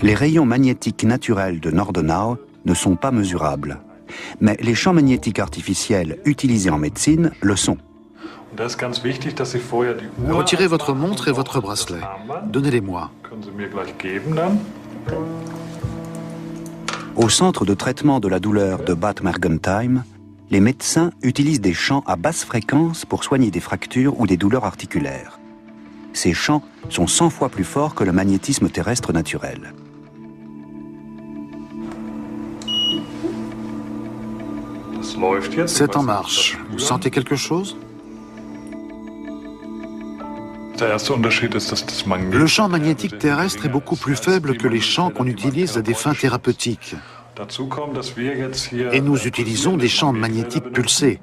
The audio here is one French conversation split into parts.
Les rayons magnétiques naturels de Nordenau ne sont pas mesurables. Mais les champs magnétiques artificiels utilisés en médecine le sont. Retirez votre montre et votre bracelet. Donnez-les-moi. Au centre de traitement de la douleur de Bad Mergentheim, les médecins utilisent des champs à basse fréquence pour soigner des fractures ou des douleurs articulaires. Ces champs sont 100 fois plus forts que le magnétisme terrestre naturel. C'est en marche. Vous sentez quelque chose? Le champ magnétique terrestre est beaucoup plus faible que les champs qu'on utilise à des fins thérapeutiques. Et nous utilisons des champs magnétiques pulsés,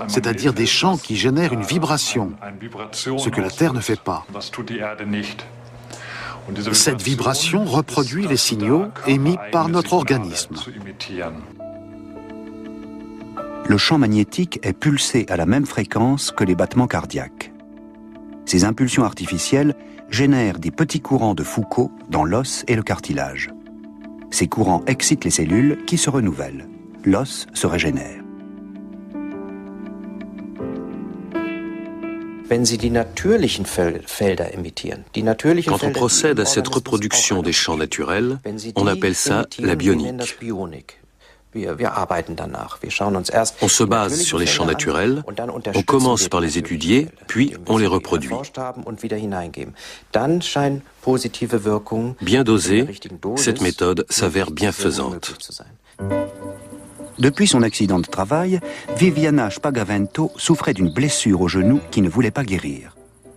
c'est-à-dire des champs qui génèrent une vibration, ce que la Terre ne fait pas. Cette vibration reproduit les signaux émis par notre organisme. Le champ magnétique est pulsé à la même fréquence que les battements cardiaques. Ces impulsions artificielles génèrent des petits courants de Foucault dans l'os et le cartilage. Ces courants excitent les cellules qui se renouvellent. L'os se régénère. Quand on procède à cette reproduction des champs naturels, on appelle ça la bionique. On se base sur les champs naturels, on commence par les étudier, puis on les reproduit. Bien dosée, cette méthode s'avère bienfaisante. Depuis son accident de travail, Viviana Spagavento souffrait d'une blessure au genou qui ne voulait pas guérir.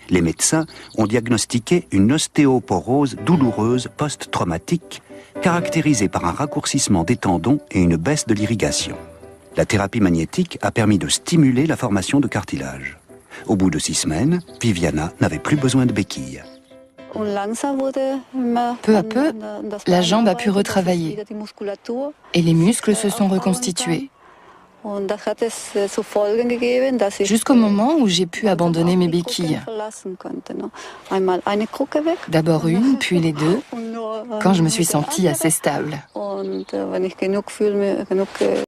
Les médecins ont diagnostiqué une ostéoporose douloureuse post-traumatique caractérisée par un raccourcissement des tendons et une baisse de l'irrigation. La thérapie magnétique a permis de stimuler la formation de cartilage. Au bout de 6 semaines, Viviana n'avait plus besoin de béquilles. Peu à peu, la jambe a pu retravailler et les muscles se sont reconstitués. Jusqu'au moment où j'ai pu abandonner mes béquilles. D'abord une, puis les deux, quand je me suis sentie assez stable.